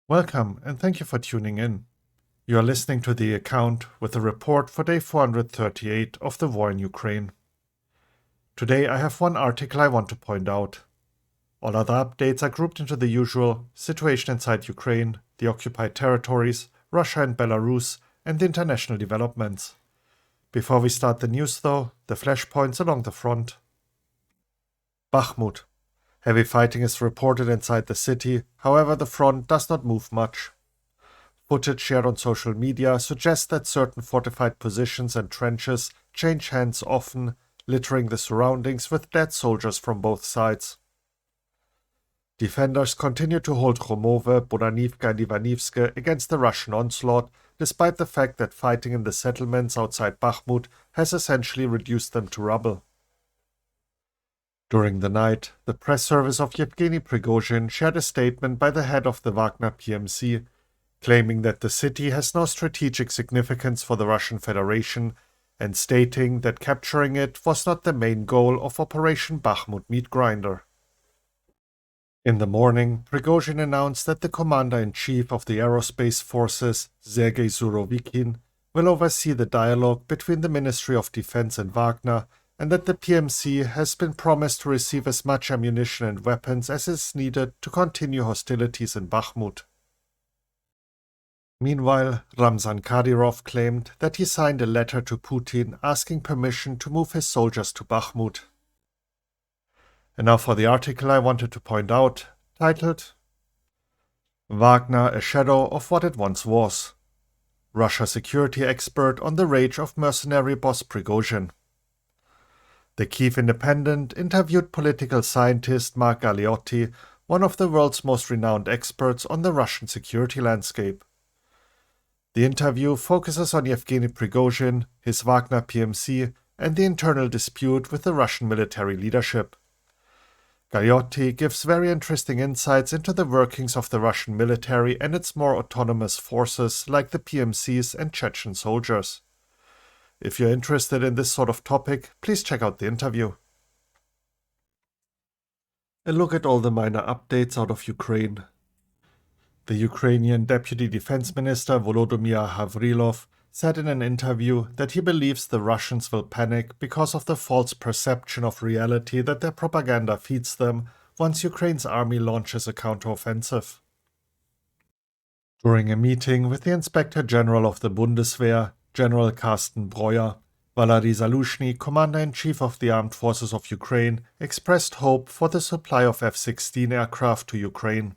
Welcome and thank you for tuning in. You are listening to the account with the report for day 438 of the war in Ukraine. Today I have one article I want to point out. All other updates are grouped into the usual situation inside Ukraine, the occupied territories, Russia and Belarus, and the international developments. Before we start the news though, the flashpoints along the front. Bakhmut. Heavy fighting is reported inside the city, however the front does not move much. Footage shared on social media suggests that certain fortified positions and trenches change hands often, littering the surroundings with dead soldiers from both sides. Defenders continue to hold Kromove, Budanivka and Ivanivske against the Russian onslaught, despite the fact that fighting in the settlements outside Bakhmut has essentially reduced them to rubble. During the night, the press service of Yevgeny Prigozhin shared a statement by the head of the Wagner PMC, claiming that the city has no strategic significance for the Russian Federation and stating that capturing it was not the main goal of Operation Bakhmut Meat Grinder. In the morning, Prigozhin announced that the commander-in-chief of the aerospace forces, Sergei Surovikin, will oversee the dialogue between the Ministry of Defense and Wagner, and that the PMC has been promised to receive as much ammunition and weapons as is needed to continue hostilities in Bakhmut. Meanwhile, Ramzan Kadyrov claimed that he signed a letter to Putin asking permission to move his soldiers to Bakhmut. And now for the article I wanted to point out, titled Wagner, a shadow of what it once was. Russia security expert on the rage of mercenary boss Prigozhin. The Kyiv Independent interviewed political scientist Mark Galeotti, one of the world's most renowned experts on the Russian security landscape. The interview focuses on Yevgeny Prigozhin, his Wagner PMC, and the internal dispute with the Russian military leadership. Galeotti gives very interesting insights into the workings of the Russian military and its more autonomous forces like the PMCs and Chechen soldiers. If you're interested in this sort of topic, please check out the interview. A look at all the minor updates out of Ukraine. The Ukrainian Deputy Defense Minister Volodymyr Havrilov said in an interview that he believes the Russians will panic because of the false perception of reality that their propaganda feeds them once Ukraine's army launches a counteroffensive. During a meeting with the Inspector General of the Bundeswehr, General Carsten Breuer, Valery Zaluzhny, Commander-in-Chief of the Armed Forces of Ukraine, expressed hope for the supply of F-16 aircraft to Ukraine.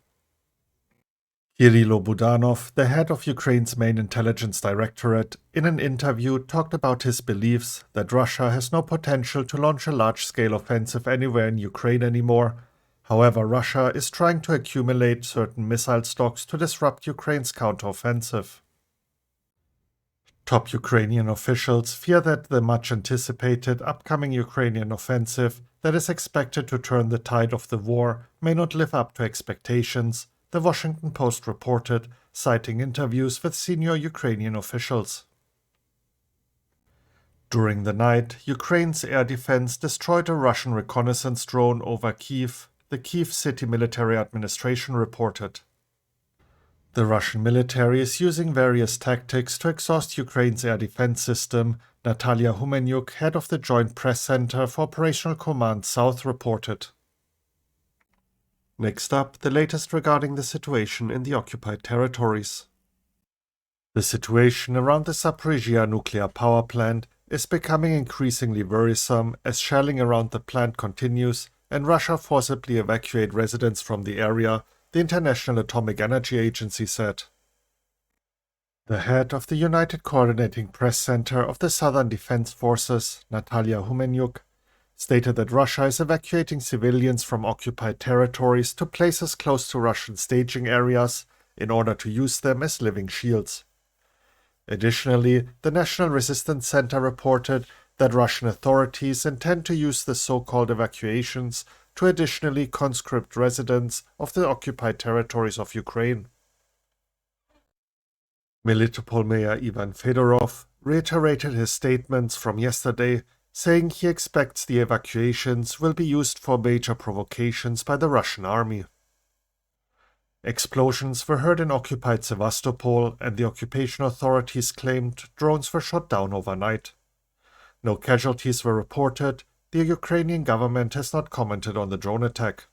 Kirilo Budanov, the head of Ukraine's main intelligence directorate, in an interview talked about his beliefs that Russia has no potential to launch a large-scale offensive anywhere in Ukraine anymore. However, Russia is trying to accumulate certain missile stocks to disrupt Ukraine's counteroffensive. Top Ukrainian officials fear that the much-anticipated upcoming Ukrainian offensive that is expected to turn the tide of the war may not live up to expectations, the Washington Post reported, citing interviews with senior Ukrainian officials. During the night, Ukraine's air defense destroyed a Russian reconnaissance drone over Kyiv, the Kyiv City Military Administration reported. The Russian military is using various tactics to exhaust Ukraine's air defense system, Natalia Humenyuk, head of the Joint Press Center for Operational Command South, reported. Next up, the latest regarding the situation in the occupied territories. The situation around the Zaporizhzhia nuclear power plant is becoming increasingly worrisome as shelling around the plant continues and Russia forcibly evacuate residents from the area, the International Atomic Energy Agency said. The head of the United Coordinating Press Center of the Southern Defense Forces, Natalia Humenyuk, stated that Russia is evacuating civilians from occupied territories to places close to Russian staging areas in order to use them as living shields. Additionally, the National Resistance Center reported that Russian authorities intend to use the so-called evacuations to additionally conscript residents of the occupied territories of Ukraine. Melitopol Mayor Ivan Fedorov reiterated his statements from yesterday, saying he expects the evacuations will be used for major provocations by the Russian army. Explosions were heard in occupied Sevastopol, and the occupation authorities claimed drones were shot down overnight. No casualties were reported. The Ukrainian government has not commented on the drone attack.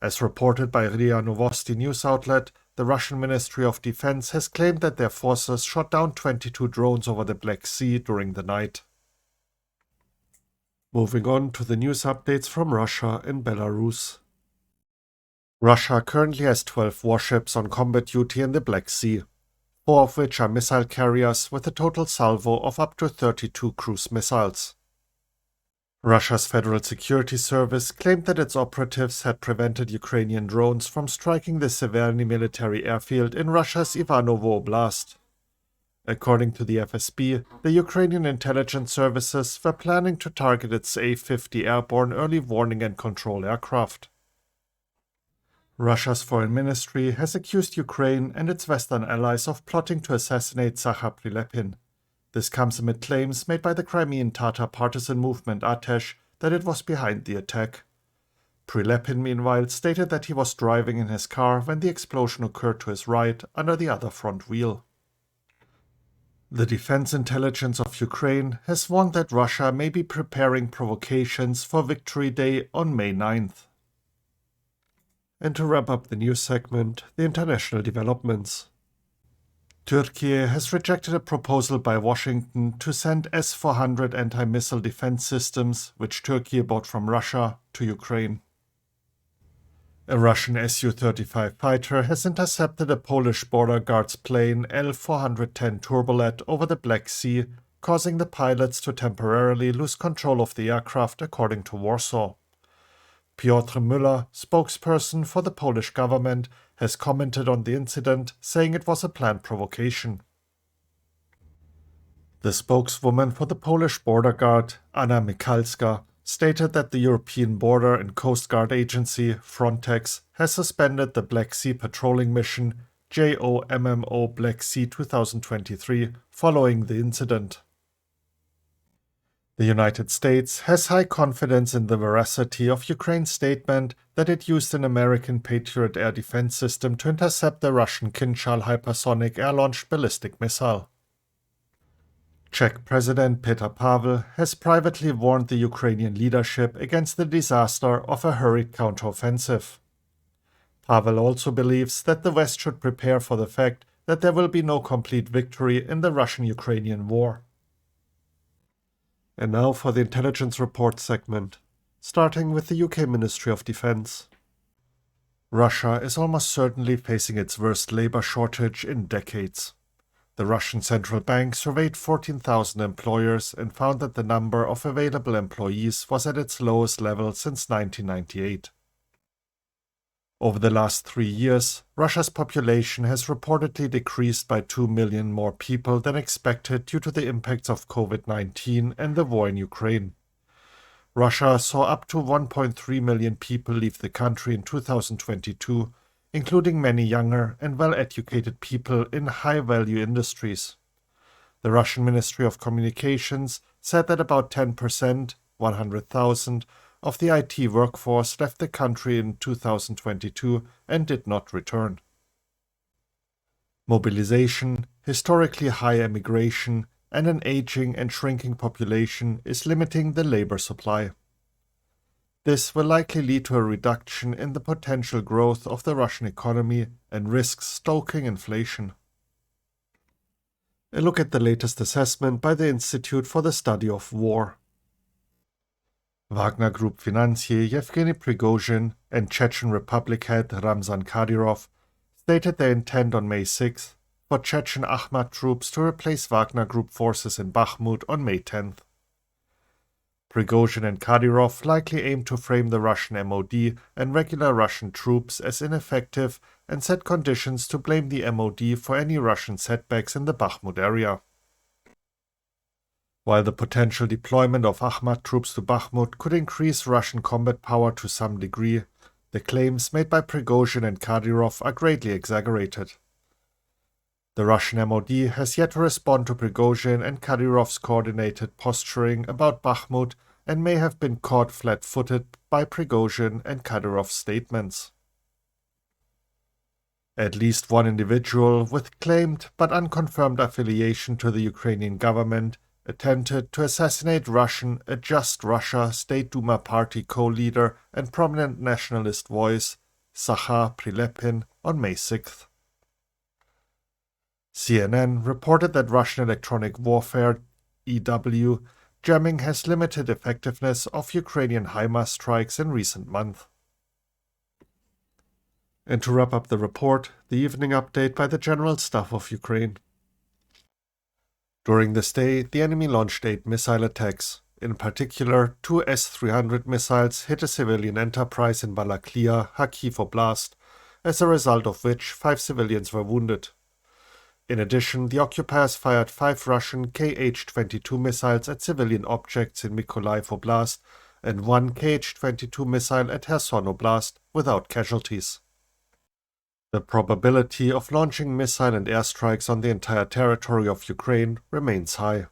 As reported by RIA Novosti news outlet, the Russian Ministry of Defense has claimed that their forces shot down 22 drones over the Black Sea during the night. Moving on to the news updates from Russia and Belarus. Russia currently has 12 warships on combat duty in the Black Sea, 4 of which are missile carriers with a total salvo of up to 32 cruise missiles. Russia's Federal Security Service claimed that its operatives had prevented Ukrainian drones from striking the Severny military airfield in Russia's Ivanovo Oblast. According to the FSB, the Ukrainian intelligence services were planning to target its A-50 airborne early warning and control aircraft. Russia's foreign ministry has accused Ukraine and its Western allies of plotting to assassinate Zakhar Prilepin. This comes amid claims made by the Crimean Tatar partisan movement Atesh that it was behind the attack. Prilepin, meanwhile, stated that he was driving in his car when the explosion occurred to his right under the other front wheel. The Defense Intelligence of Ukraine has warned that Russia may be preparing provocations for Victory Day on May 9th. And to wrap up the news segment, the international developments. Turkey has rejected a proposal by Washington to send S-400 anti-missile defense systems, which Turkey bought from Russia, to Ukraine. A Russian Su-35 fighter has intercepted a Polish border guard's plane L-410 Turbolet over the Black Sea, causing the pilots to temporarily lose control of the aircraft, according to Warsaw. Piotr Müller, spokesperson for the Polish government, has commented on the incident, saying it was a planned provocation. The spokeswoman for the Polish border guard, Anna Michalska, stated that the European Border and Coast Guard Agency, FRONTEX, has suspended the Black Sea patrolling mission JOMMO Black Sea 2023 following the incident. The United States has high confidence in the veracity of Ukraine's statement that it used an American Patriot air defense system to intercept the Russian Kinzhal hypersonic air-launched ballistic missile. Czech President Petr Pavel has privately warned the Ukrainian leadership against the disaster of a hurried counteroffensive. Pavel also believes that the West should prepare for the fact that there will be no complete victory in the Russian-Ukrainian war. And now for the intelligence report segment, starting with the UK Ministry of Defense. Russia is almost certainly facing its worst labor shortage in decades. The Russian central bank surveyed 14,000 employers and found that the number of available employees was at its lowest level since 1998. Over the last 3 years, Russia's population has reportedly decreased by 2 million more people than expected due to the impacts of COVID-19 and the war in Ukraine. Russia saw up to 1.3 million people leave the country in 2022, including many younger and well-educated people in high-value industries. The Russian Ministry of Communications said that about 10%, 100,000, of the IT workforce left the country in 2022 and did not return. Mobilization, historically high emigration, and an aging and shrinking population is limiting the labor supply. This will likely lead to a reduction in the potential growth of the Russian economy and risks stoking inflation. A look at the latest assessment by the Institute for the Study of War. Wagner Group financier Yevgeny Prigozhin and Chechen Republic head Ramzan Kadyrov stated their intent on May 6th for Chechen Ahmad troops to replace Wagner Group forces in Bakhmut on May 10th. Prigozhin and Kadyrov likely aim to frame the Russian MOD and regular Russian troops as ineffective and set conditions to blame the MOD for any Russian setbacks in the Bakhmut area. While the potential deployment of Ahmad troops to Bakhmut could increase Russian combat power to some degree, the claims made by Prigozhin and Kadyrov are greatly exaggerated. The Russian MOD has yet to respond to Prigozhin and Kadyrov's coordinated posturing about Bakhmut and may have been caught flat-footed by Prigozhin and Kadyrov's statements. At least one individual with claimed but unconfirmed affiliation to the Ukrainian government attempted to assassinate a Just Russia State Duma party co-leader and prominent nationalist voice, Zakhar Prilepin, on May 6th. CNN reported that Russian electronic warfare, EW, jamming has limited effectiveness of Ukrainian HIMARS strikes in recent months. And to wrap up the report, the evening update by the General Staff of Ukraine. During this day, the enemy launched 8 missile attacks. In particular, 2 S-300 missiles hit a civilian enterprise in Balaklia, Kyiv Oblast, as a result of which 5 civilians were wounded. In addition, the occupiers fired 5 Russian Kh-22 missiles at civilian objects in Mykolaiv Oblast and 1 Kh-22 missile at Kherson Oblast without casualties. The probability of launching missile and airstrikes on the entire territory of Ukraine remains high.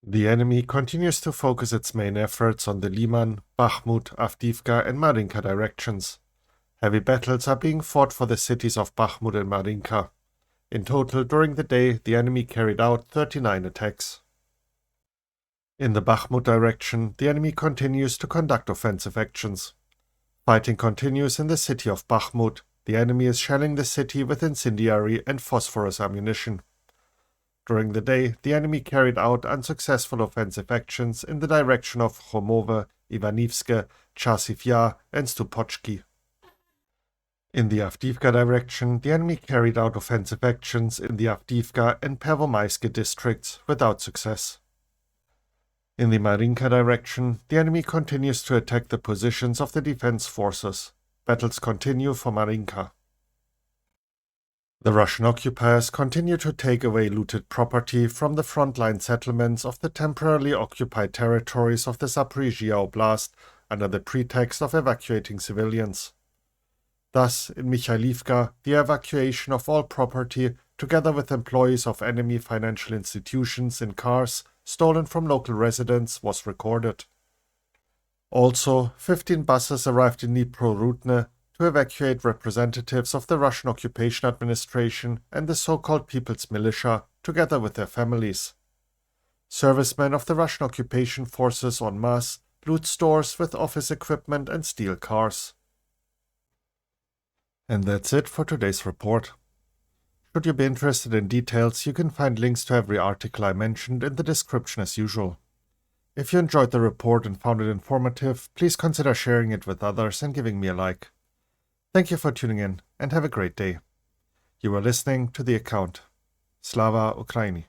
The enemy continues to focus its main efforts on the Liman, Bakhmut, Avdiivka and Marinka directions. Heavy battles are being fought for the cities of Bakhmut and Marinka. In total, during the day, the enemy carried out 39 attacks. In the Bakhmut direction, the enemy continues to conduct offensive actions. Fighting continues in the city of Bakhmut. The enemy is shelling the city with incendiary and phosphorus ammunition. During the day, the enemy carried out unsuccessful offensive actions in the direction of Khomove, Ivanivske, Chasiv Yar, and Stupochki. In the Avdiivka direction, the enemy carried out offensive actions in the Avdiivka and Pervomaiske districts without success. In the Marinka direction, the enemy continues to attack the positions of the defense forces. Battles continue for Marinka. The Russian occupiers continue to take away looted property from the frontline settlements of the temporarily occupied territories of the Zaporizhia Oblast under the pretext of evacuating civilians. Thus, in Mikhailivka, the evacuation of all property, together with employees of enemy financial institutions in cars stolen from local residents, was recorded. Also, 15 buses arrived in Dnipro-Rudne to evacuate representatives of the Russian Occupation Administration and the so-called People's Militia, together with their families. Servicemen of the Russian occupation forces en masse loot stores with office equipment and steal cars. And that's it for today's report. Should you be interested in details, you can find links to every article I mentioned in the description as usual. If you enjoyed the report and found it informative, please consider sharing it with others and giving me a like. Thank you for tuning in and have a great day. You are listening to The Account. Slava Ukraini.